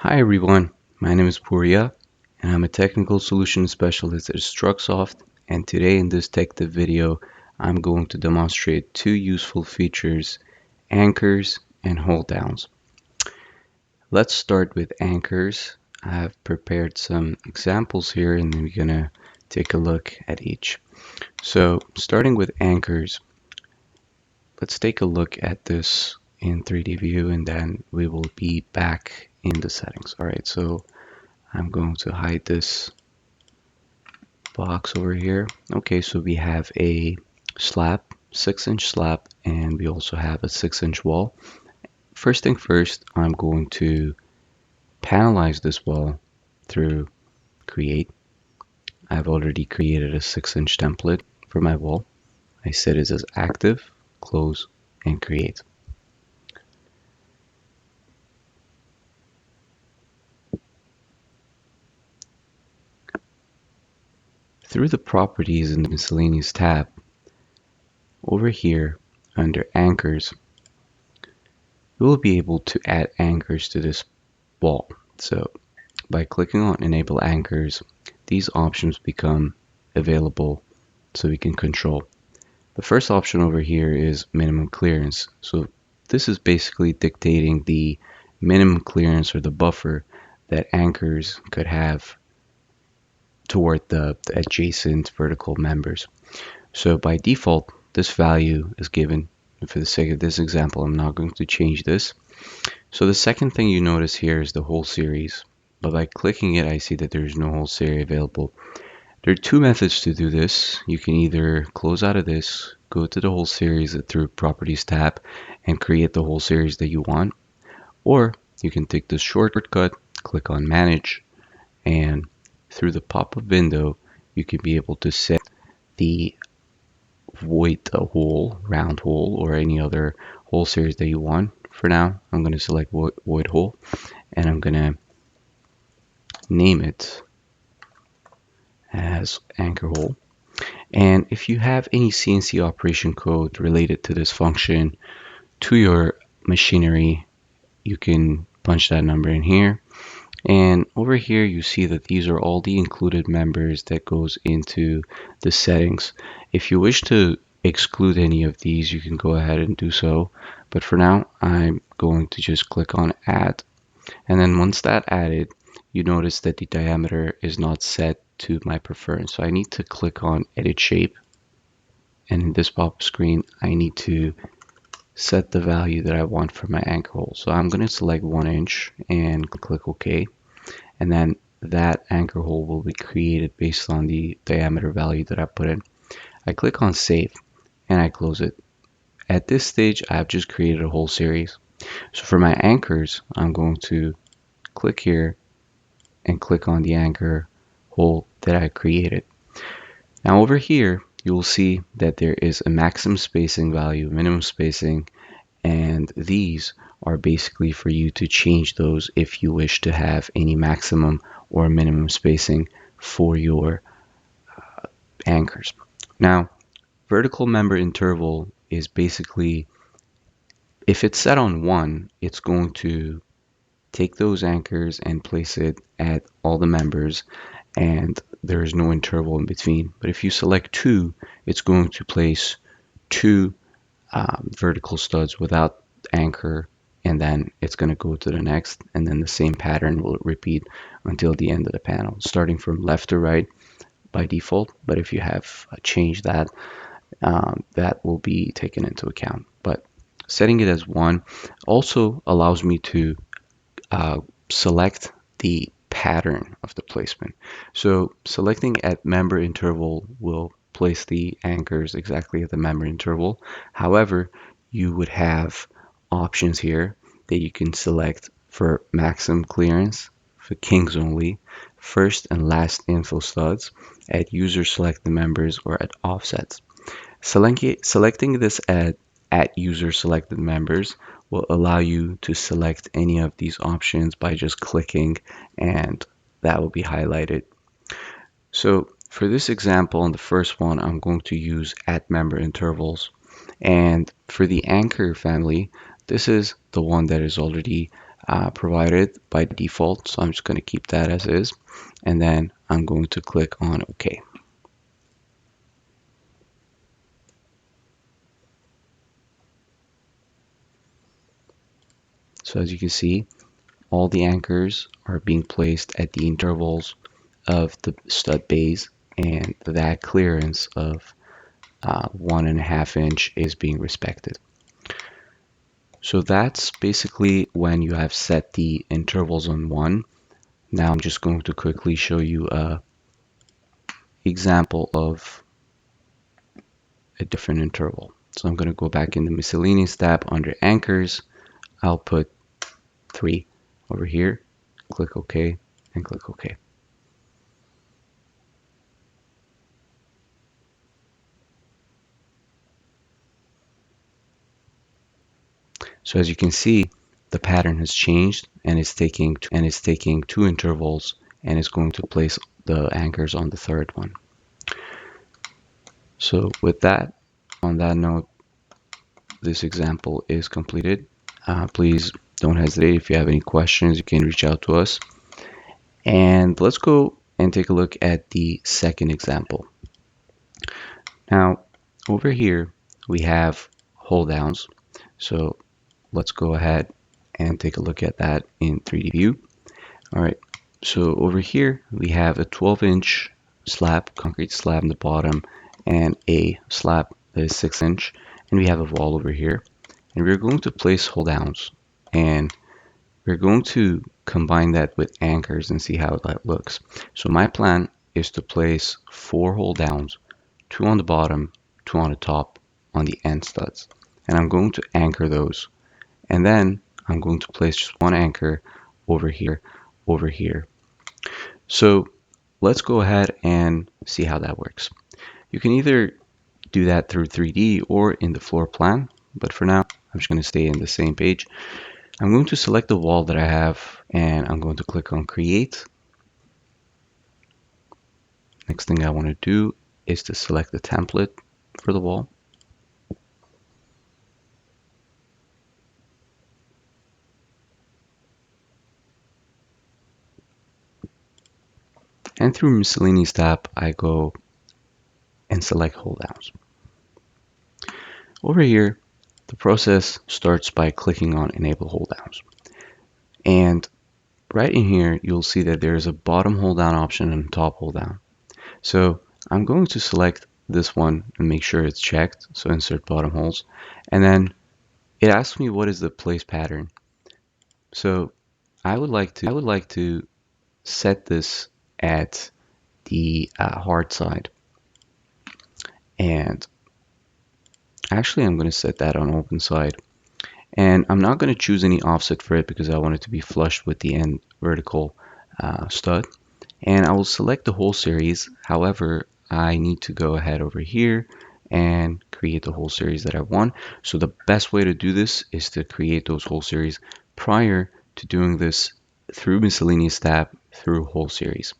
Hi everyone, my name is Puriya and I'm a technical solution specialist at Strucsoft, and today in this tech tip video I'm going to demonstrate two useful features, anchors and hold downs. Let's start with anchors. I have prepared some examples here and then we're going to take a look at each. So starting with anchors, let's take a look at this in 3D view and then we will be back in the settings. Alright, so I'm going to hide this box over here. Okay, so we have a slab, 6-inch slab, and we also have a 6-inch wall. First thing first, I'm going to panelize this wall through create. I've already created a 6-inch template for my wall. I set it as active, close, and create. Through the properties in the miscellaneous tab, over here under anchors, you will be able to add anchors to this wall. So by clicking on enable anchors, these options become available so we can control. The first option over here is minimum clearance. So this is basically dictating the minimum clearance or the buffer that anchors could have toward the adjacent vertical members. So by default, this value is given. And for the sake of this example, I'm not going to change this. So the second thing you notice here is the whole series. But by clicking it, I see that there's no whole series available. There are two methods to do this. You can either close out of this, go to the whole series through Properties tab, and create the whole series that you want. Or you can take this shortcut, click on Manage, and through the pop-up window, you can be able to set the void hole, round hole, or any other hole series that you want. For now, I'm going to select void hole, and I'm going to name it as anchor hole. And if you have any CNC operation code related to this function to your machinery, you can punch that number in here. And over here, you see that these are all the included members that goes into the settings. If you wish to exclude any of these, you can go ahead and do so. But for now, I'm going to just click on add. And then once that added, you notice that the diameter is not set to my preference. So I need to click on edit shape. And in this pop-up screen, I need to set the value that I want for my anchor hole. So I'm going to select 1 inch and click OK. And then that anchor hole will be created based on the diameter value that I put in. I click on save and I close it. At this stage, I've just created a whole series. So for my anchors, I'm going to click here and click on the anchor hole that I created. Now over here, you will see that there is a maximum spacing value, minimum spacing, and these are basically for you to change those if you wish to have any maximum or minimum spacing for your anchors. Now, vertical member interval is basically, if it's set on 1, it's going to take those anchors and place it at all the members, and there is no interval in between. But if you select 2, it's going to place 2 vertical studs without anchor, and then it's going to go to the next, and then the same pattern will repeat until the end of the panel, starting from left to right by default. But if you have changed that, that will be taken into account. But setting it as 1 also allows me to select the pattern of the placement. So selecting at member interval will place the anchors exactly at the member interval. However, you would have options here that you can select for maximum clearance, for kings only, first and last info studs, at user selected members, or at offsets. Selecting this at user selected members will allow you to select any of these options by just clicking, and that will be highlighted. So for this example, on the first one, I'm going to use at member intervals. And for the anchor family, this is the one that is already provided by default, so I'm just going to keep that as is, and then I'm going to click on OK. So as you can see, all the anchors are being placed at the intervals of the stud bays, and that clearance of 1.5 inch is being respected. So that's basically when you have set the intervals on 1. Now I'm just going to quickly show you a example of a different interval. So I'm going to go back in the miscellaneous tab under anchors. I'll put 3 over here, click OK, and click OK. So as you can see, the pattern has changed and it's taking 2 intervals and it's going to place the anchors on the third one. So with that, on that note, this example is completed. Please don't hesitate. If you have any questions, you can reach out to us. And let's go and take a look at the second example. Now, over here, we have hold downs. So let's go ahead and take a look at that in 3D view. All right, so over here, we have a 12-inch slab, concrete slab in the bottom, and a slab that is 6-inch. And we have a wall over here. And we're going to place hold downs. And we're going to combine that with anchors and see how that looks. So my plan is to place 4 hold downs, 2 on the bottom, 2 on the top on the end studs. And I'm going to anchor those. And then I'm going to place just 1 anchor over here. So let's go ahead and see how that works. You can either do that through 3D or in the floor plan, but for now, I'm just going to stay in the same page. I'm going to select the wall that I have and I'm going to click on create. Next thing I want to do is to select the template for the wall. And through miscellaneous tab, I go and select hold downs. Over here, the process starts by clicking on enable hold downs. And right in here, you'll see that there's a bottom hold down option and a top hold down. So I'm going to select this one and make sure it's checked. So insert bottom holes. And then it asks me what is the place pattern. So I would like to set this at the hard side. And actually, I'm going to set that on open side. And I'm not going to choose any offset for it because I want it to be flush with the end vertical stud. And I will select the whole series. However, I need to go ahead over here and create the whole series that I want. So the best way to do this is to create those whole series prior to doing this through miscellaneous tab through whole series.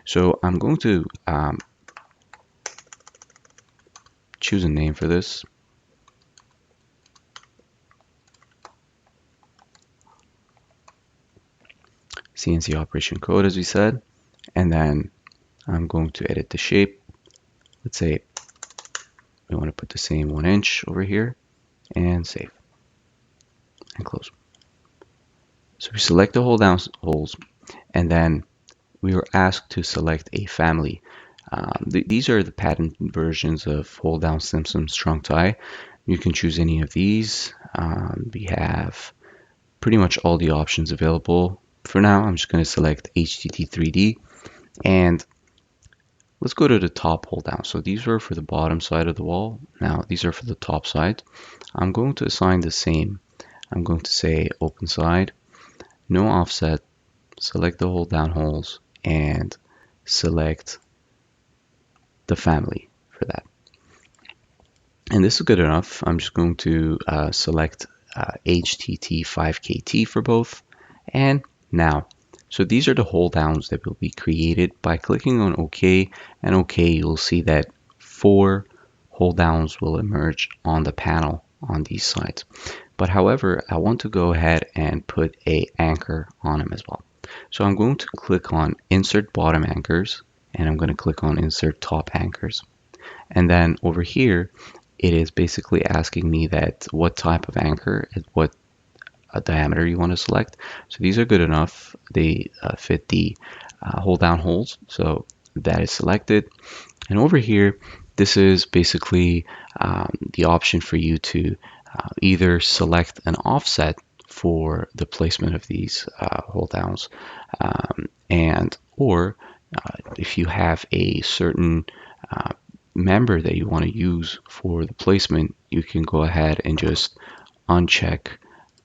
So I'm going to choose a name for this. CNC operation code, as we said, and then I'm going to edit the shape. Let's say we want to put the same 1 inch over here and save and close. So we select the hold down holes, and then we were asked to select a family. These are the patent versions of hold down Simpson strong tie. You can choose any of these. We have pretty much all the options available. For now, I'm just going to select HTT3D, and let's go to the top hold down. So these were for the bottom side of the wall. Now these are for the top side. I'm going to assign the same. I'm going to say open side, no offset, select the hold down holes, and select the family for that. And this is good enough. I'm just going to select HTT5KT for both. And now, so these are the hold downs that will be created. By clicking on OK and OK, you'll see that 4 hold downs will emerge on the panel on these sides. But however, I want to go ahead and put a anchor on them as well. So I'm going to click on Insert Bottom Anchors, and I'm going to click on Insert Top Anchors. And then over here, it is basically asking me that what type of anchor and what diameter you want to select. So these are good enough. They fit the hold down holes. So that is selected. And over here, this is basically the option for you to either select an offset for the placement of these hold downs, and or if you have a certain member that you want to use for the placement, you can go ahead and just uncheck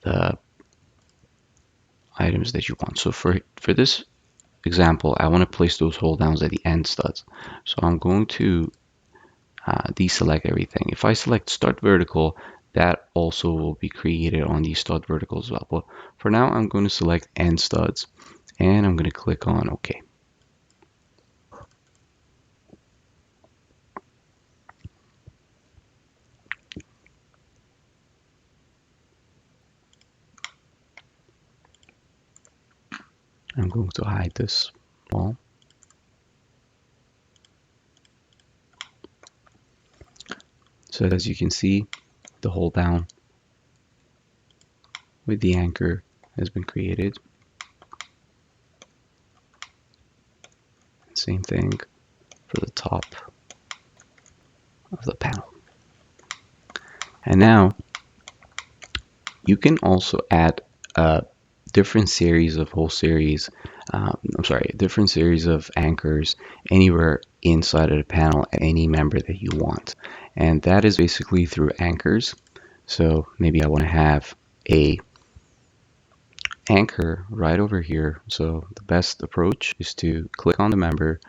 the items that you want. So for this example, I want to place those hold downs at the end studs. So I'm going to deselect everything. If I select start vertical, that also will be created on the stud vertical as well. But for now, I'm going to select end studs, and I'm going to click on OK. I'm going to hide this wall. So as you can see, the hold down with the anchor has been created. Same thing for the top of the panel. And now you can also add a different series of different series of anchors anywhere inside of the panel, any member that you want. And that is basically through anchors. So maybe I want to have a anchor right over here. So the best approach is to click on the member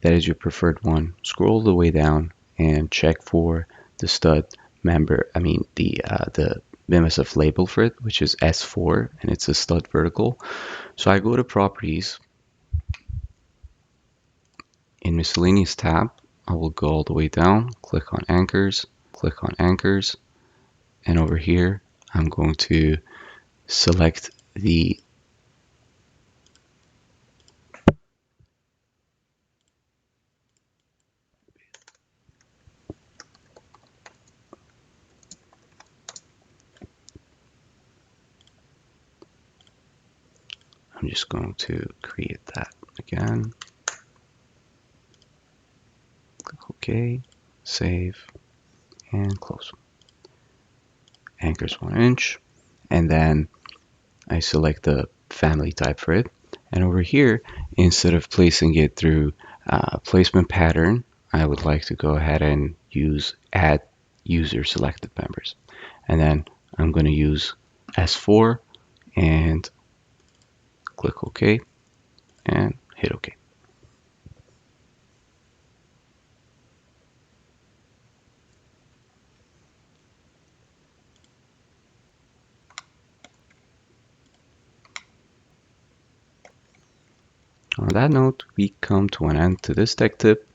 that is your preferred one, scroll the way down and check for the stud member, the MSF label for it, which is S4, and it's a stud vertical. So I go to properties. In miscellaneous tab, I will go all the way down, click on anchors, and over here I'm going to select the I'm just going to create that again. Click OK, save, and close. Anchors 1 inch, and then I select the family type for it. And over here, instead of placing it through placement pattern, I would like to go ahead and use add user selected members. And then I'm going to use S4 and click OK and hit OK. On that note, we come to an end to this tech tip.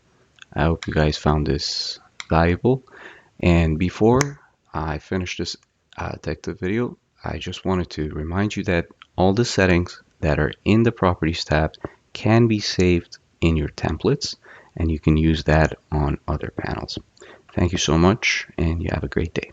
I hope you guys found this valuable. And before I finish this tech tip video, I just wanted to remind you that all the settings that are in the Properties tab can be saved in your templates, and you can use that on other panels. Thank you so much, and you have a great day.